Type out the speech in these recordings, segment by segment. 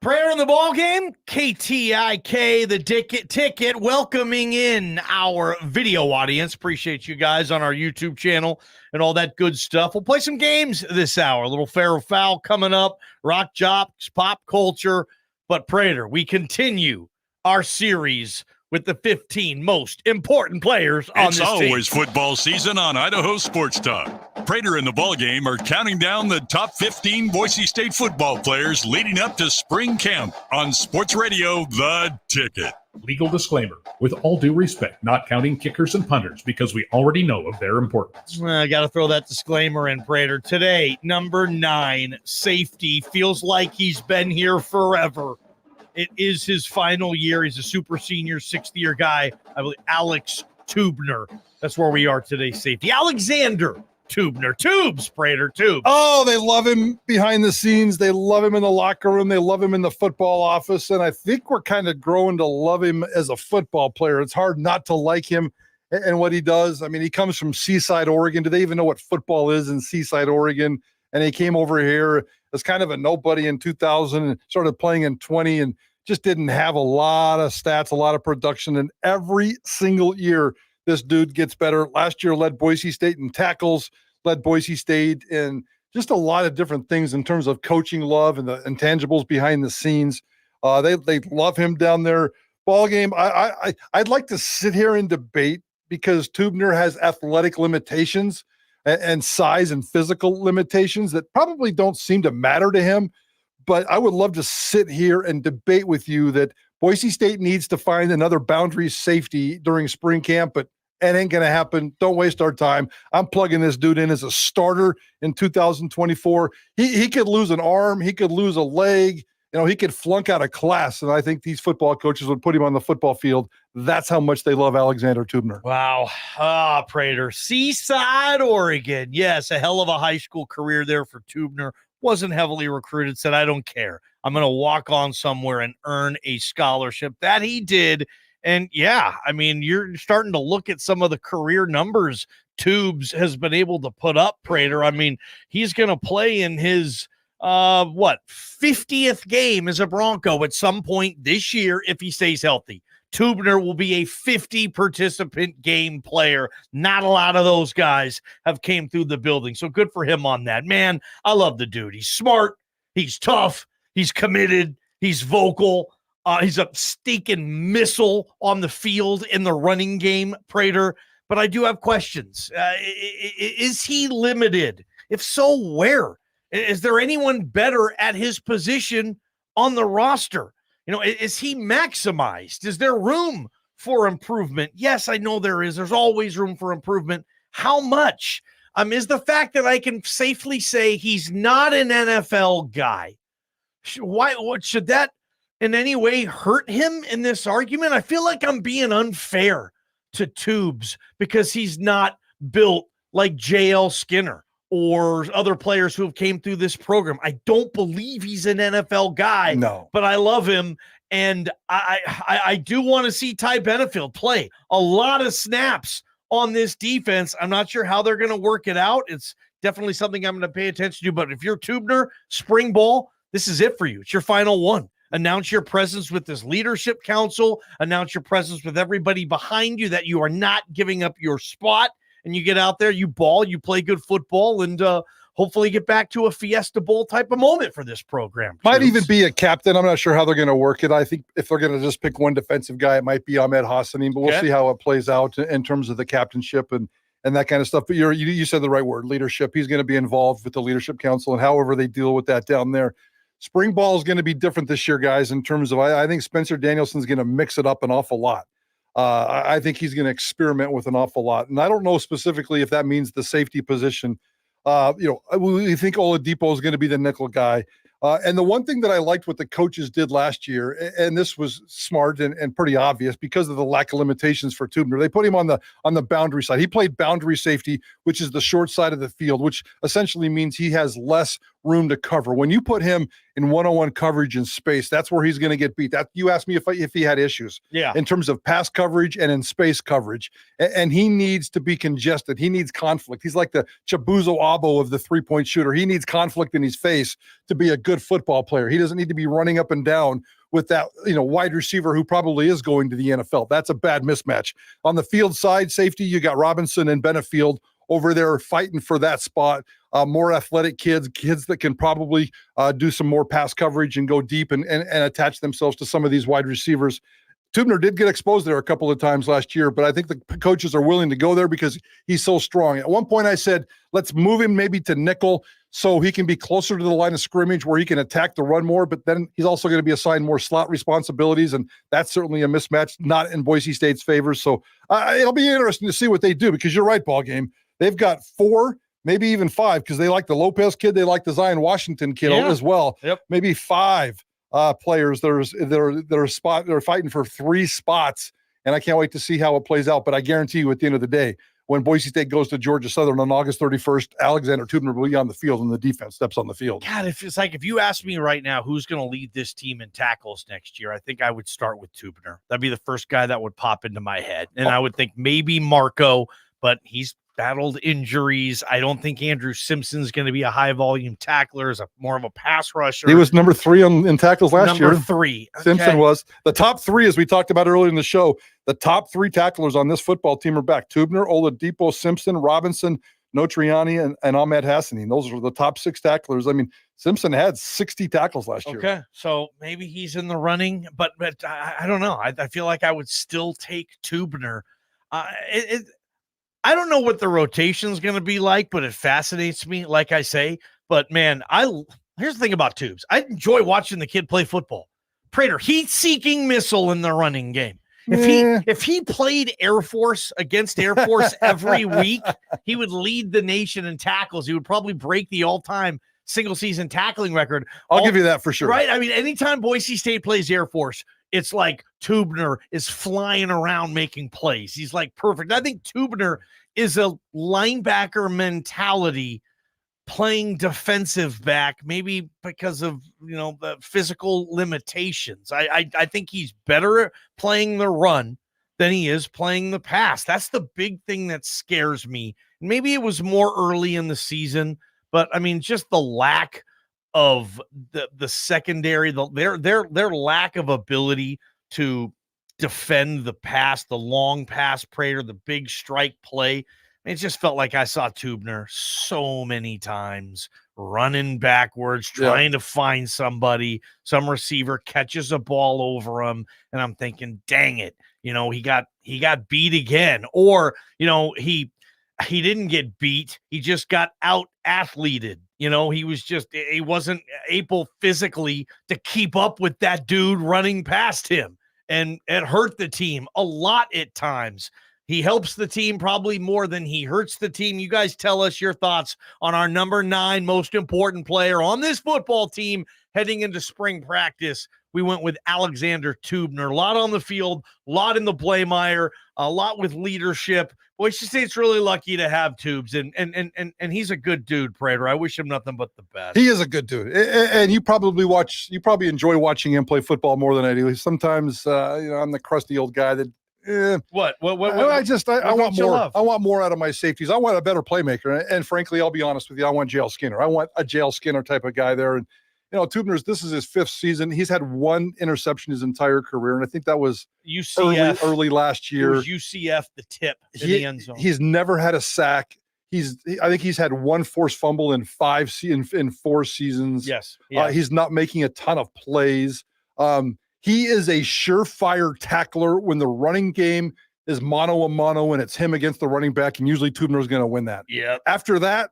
Prater the Ballgame, KTIK, the ticket, welcoming in our video audience. Appreciate you guys on our YouTube channel and all that good stuff. We'll play some games this hour. A little fair or foul coming up, rock jocks, pop culture. But Prater, we continue our series with the 15 most important players on this team. It's always football season on Idaho Sports Talk. Prater and the Ballgame are counting down the top 15 Boise State football players leading up to spring camp on Sports Radio, The Ticket. Legal disclaimer. With all due respect, not counting kickers and punters because we already know of their importance. I got to throw that disclaimer in, Prater. Today, number 9, safety. Feels like he's been here forever. It is his final year. He's a super senior, 6th-year guy. I believe Alex Teubner. That's where we are today, safety. Alexander Teubner. Tubes, Prater, Tubes. Oh, they love him behind the scenes. They love him in the locker room. They love him in the football office. And I think we're kind of growing to love him as a football player. It's hard not to like him and what he does. I mean, he comes from Seaside, Oregon. Do they even know what football is in Seaside, Oregon? And he came over here as kind of a nobody in 2000 and started playing in 20 and just didn't have a lot of stats, a lot of production. And every single year, this dude gets better. Last year led Boise State in tackles, led Boise State in just a lot of different things in terms of coaching love and the intangibles behind the scenes. They love him down there. Ballgame, I'd like to sit here and debate because Teubner has athletic limitations and size and physical limitations that probably don't seem to matter to him. But I would love to sit here and debate with you that Boise State needs to find another boundary safety during spring camp, but it ain't going to happen. Don't waste our time. I'm plugging this dude in as a starter in 2024. He could lose an arm. He could lose a leg. He could flunk out of class. And I think these football coaches would put him on the football field. That's how much they love Alexander Teubner. Wow. Prater. Seaside, Oregon. Yes, a hell of a high school career there for Teubner. Wasn't heavily recruited, said, I don't care. I'm going to walk on somewhere and earn a scholarship. That he did. And yeah, I mean, you're starting to look at some of the career numbers Tubes has been able to put up, Prater. I mean, he's going to play in his 50th game as a Bronco at some point this year if he stays healthy. Teubner will be a 50 participant game player. Not a lot of those guys have came through the building. So good for him on that. Man, I love the dude. He's smart. He's tough. He's committed. He's vocal. He's a stinking missile on the field in the running game, Prater. But I do have questions. Is he limited? If so, where? Is there anyone better at his position on the roster? Is he maximized? Is there room for improvement? Yes, I know there is. There's always room for improvement. How much? Is the fact that I can safely say he's not an NFL guy, what should that in any way hurt him in this argument? I feel like I'm being unfair to Tubes because he's not built like J.L. Skinner or other players who have came through this program. I don't believe he's an NFL guy, no, but I love him. And I do want to see Ty Benefield play a lot of snaps on this defense. I'm not sure how they're going to work it out. It's definitely something I'm going to pay attention to, but if you're Teubner, spring ball, this is it for you. It's your final one. Announce your presence with this leadership council, announce your presence with everybody behind you that you are not giving up your spot. And you get out there, you ball, you play good football, and hopefully get back to a Fiesta Bowl type of moment for this program. Might even be a captain. I'm not sure how they're going to work it. I think if they're going to just pick one defensive guy, it might be Ahmed Hassanin, but we'll see how it plays out in terms of the captainship and that kind of stuff. But you said the right word, leadership. He's going to be involved with the leadership council and however they deal with that down there. Spring ball is going to be different this year, guys, in terms of I think Spencer Danielson's going to mix it up an awful lot. I think he's going to experiment with an awful lot. And I don't know specifically if that means the safety position. We think Oladipo is going to be the nickel guy. And the one thing that I liked what the coaches did last year, and this was smart and pretty obvious because of the lack of limitations for Teubner, they put him on the boundary side. He played boundary safety, which is the short side of the field, which essentially means he has less room to cover. When you put him in one-on-one coverage in space, that's where he's going to get beat. That you asked me if he had issues in terms of pass coverage and in space coverage. And he needs to be congested. He needs conflict. He's like the Chibuzo Abo of the three-point shooter. He needs conflict in his face to be a good football player. He doesn't need to be running up and down with that, wide receiver who probably is going to the NFL. That's a bad mismatch. On the field side, safety, you got Robinson and Benefield over there fighting for that spot. More athletic kids that can probably do some more pass coverage and go deep and attach themselves to some of these wide receivers. Teubner did get exposed there a couple of times last year, but I think the coaches are willing to go there because he's so strong. At one point I said, let's move him maybe to nickel so he can be closer to the line of scrimmage where he can attack the run more, but then he's also going to be assigned more slot responsibilities, and that's certainly a mismatch, not in Boise State's favor. So it'll be interesting to see what they do, because you're right, Ballgame. They've got 4, maybe even 5, because they like the Lopez kid, they like the Zion Washington kid as well. Yep. Maybe 5 players they're fighting for 3 spots, and I can't wait to see how it plays out. But I guarantee you, at the end of the day, when Boise State goes to Georgia Southern on August 31st, Alexander Teubner will be on the field and the defense steps on the field. God, if you ask me right now who's going to lead this team in tackles next year, I think I would start with Teubner. That'd be the first guy that would pop into my head. And I would think maybe Marco, but he's battled injuries. I don't think Andrew Simpson's going to be a high volume tackler, as more of a pass rusher. He was number 3 in tackles last year. Number 3. Okay. Simpson was. The top 3, as we talked about earlier in the show, the top 3 tacklers on this football team are back. Teubner, Oladipo, Simpson, Robinson, Notriani, and Ahmed Hassani. Those are the top 6 tacklers. I mean, Simpson had 60 tackles last year. Okay, so maybe he's in the running, but I don't know. I feel like I would still take Teubner. I don't know what the rotation is going to be like, but it fascinates me, like I say. But, man, here's the thing about Tubes. I enjoy watching the kid play football. Prater, heat-seeking missile in the running game. If he played Air Force against Air Force every week, he would lead the nation in tackles. He would probably break the all-time single-season tackling record. I'll give you that for sure. Right? I mean, anytime Boise State plays Air Force, it's like Teubner is flying around making plays. He's like perfect. I think Teubner is a linebacker mentality playing defensive back, maybe because of, the physical limitations. I think he's better at playing the run than he is playing the pass. That's the big thing that scares me. Maybe it was more early in the season, but I mean, just the lack of the secondary, their lack of ability to defend the pass, the long pass, Prater, the big strike play. It just felt like I saw Teubner so many times running backwards, trying to find somebody. Some receiver catches a ball over him, and I'm thinking, dang it, he got beat again. Or, he didn't get beat. He just got out athleted. He wasn't able physically to keep up with that dude running past him, and it hurt the team a lot at times. He helps the team probably more than he hurts the team. You guys tell us your thoughts on our number 9 most important player on this football team heading into spring practice. We went with Alexander Teubner. A lot on the field, a lot in the Blaymire, a lot with leadership. Boise State's really lucky to have Tubes, and he's a good dude, Prater. I wish him nothing but the best. He is a good dude, and you probably enjoy watching him play football more than I do. Sometimes, I'm the crusty old guy that. What? I want more. I want more out of my safeties. I want a better playmaker, and frankly, I'll be honest with you, I want Jail Skinner. I want a Jail Skinner type of guy there. And Teubner's, this is his 5th season. He's had 1 interception his entire career, and I think that was UCF early last year. It was UCF, the tip in the end zone. He's never had a sack. I think he's had 1 forced fumble in 4 seasons. Yes. He's not making a ton of plays. He is a surefire tackler when the running game is mano-a-mano and it's him against the running back, and usually Teubner is going to win that. Yeah. After that,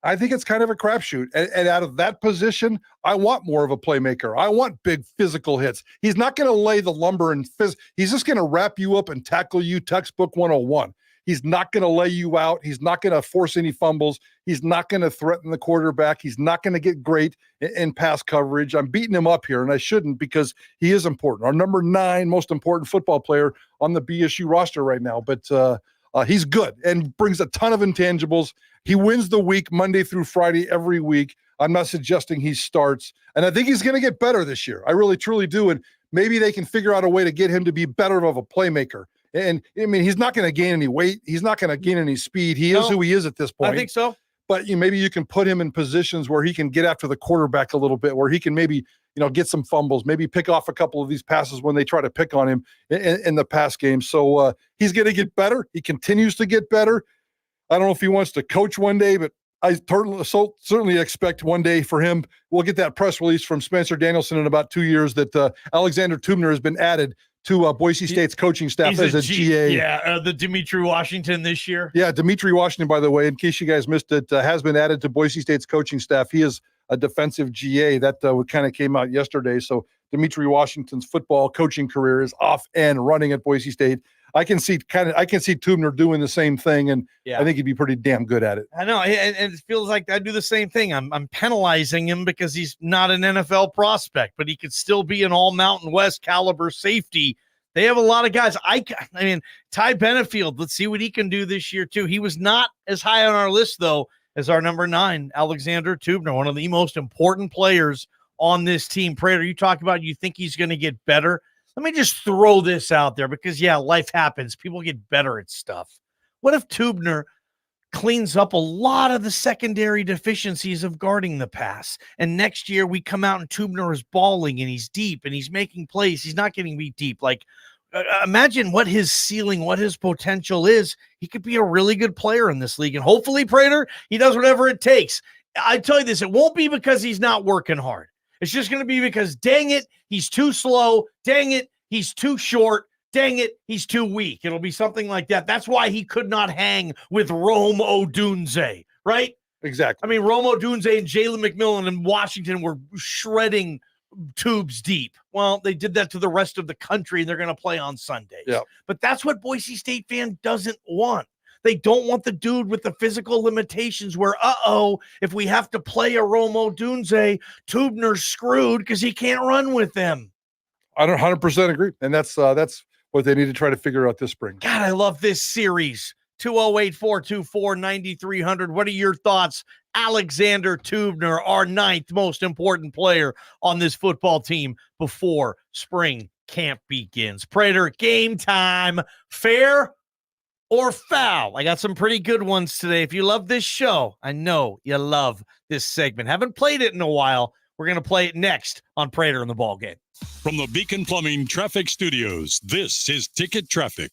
I think it's kind of a crapshoot. And out of that position, I want more of a playmaker. I want big physical hits. He's not going to lay the lumber and he's just going to wrap you up and tackle you textbook 101. He's not going to lay you out. He's not going to force any fumbles. He's not going to threaten the quarterback. He's not going to get great in pass coverage. I'm beating him up here, and I shouldn't, because he is important. Our number 9 most important football player on the BSU roster right now. But he's good and brings a ton of intangibles. He wins the week Monday through Friday every week. I'm not suggesting he starts. And I think he's going to get better this year. I really, truly do. And maybe they can figure out a way to get him to be better of a playmaker. And I mean, he's not going to gain any weight. He's not going to gain any speed. He is who he is at this point. I think so. But maybe you can put him in positions where he can get after the quarterback a little bit, where he can maybe, get some fumbles, maybe pick off a couple of these passes when they try to pick on him in the pass game. So he's going to get better. He continues to get better. I don't know if he wants to coach one day, but I certainly expect one day for him. We'll get that press release from Spencer Danielson in about 2 years that Alexander Teubner has been added to Boise State's coaching staff as a GA. Yeah, the Dimitri Washington this year. Yeah, Dimitri Washington, by the way, in case you guys missed it, has been added to Boise State's coaching staff. He is a defensive GA. That kind of came out yesterday. So Dimitri Washington's football coaching career is off and running at Boise State. I can see Teubner doing the same thing, and I think he'd be pretty damn good at it. I know, and it feels like I do the same thing. I'm penalizing him because he's not an NFL prospect, but he could still be an all Mountain West caliber safety. They have a lot of guys. I mean, Ty Benefield, let's see what he can do this year too. He was not as high on our list though as our number 9, Alexander Teubner, one of the most important players on this team. Prater, you talk about you think he's going to get better. Let me just throw this out there because, life happens. People get better at stuff. What if Teubner cleans up a lot of the secondary deficiencies of guarding the pass, and next year we come out and Teubner is balling and he's deep and he's making plays. He's not getting beat deep. Like, imagine what his ceiling, what his potential is. He could be a really good player in this league, and hopefully, Prater, he does whatever it takes. I tell you this, it won't be because he's not working hard. It's just going to be because, dang it, he's too slow. Dang it, he's too short. Dang it, he's too weak. It'll be something like that. That's why he could not hang with Rome Odunze, right? Exactly. I mean, Rome Odunze and Jalen McMillan in Washington were shredding tubes deep. Well, they did that to the rest of the country, and they're going to play on Sundays. Yeah. But that's what Boise State fan doesn't want. They don't want the dude with the physical limitations where, if we have to play a Rome Odunze, Teubner's screwed because he can't run with them. I don't 100% agree. And that's what they need to try to figure out this spring. God, I love this series. 208-424-9300. What are your thoughts? Alexander Teubner, our 9th most important player on this football team before spring camp begins. Prater, game time. Fair or foul? I got some pretty good ones today. If you love this show, I know you love this segment. Haven't played it in a while. We're going to play it next on Prater and the Ballgame. From the Beacon Plumbing Traffic Studios, this is Ticket Traffic.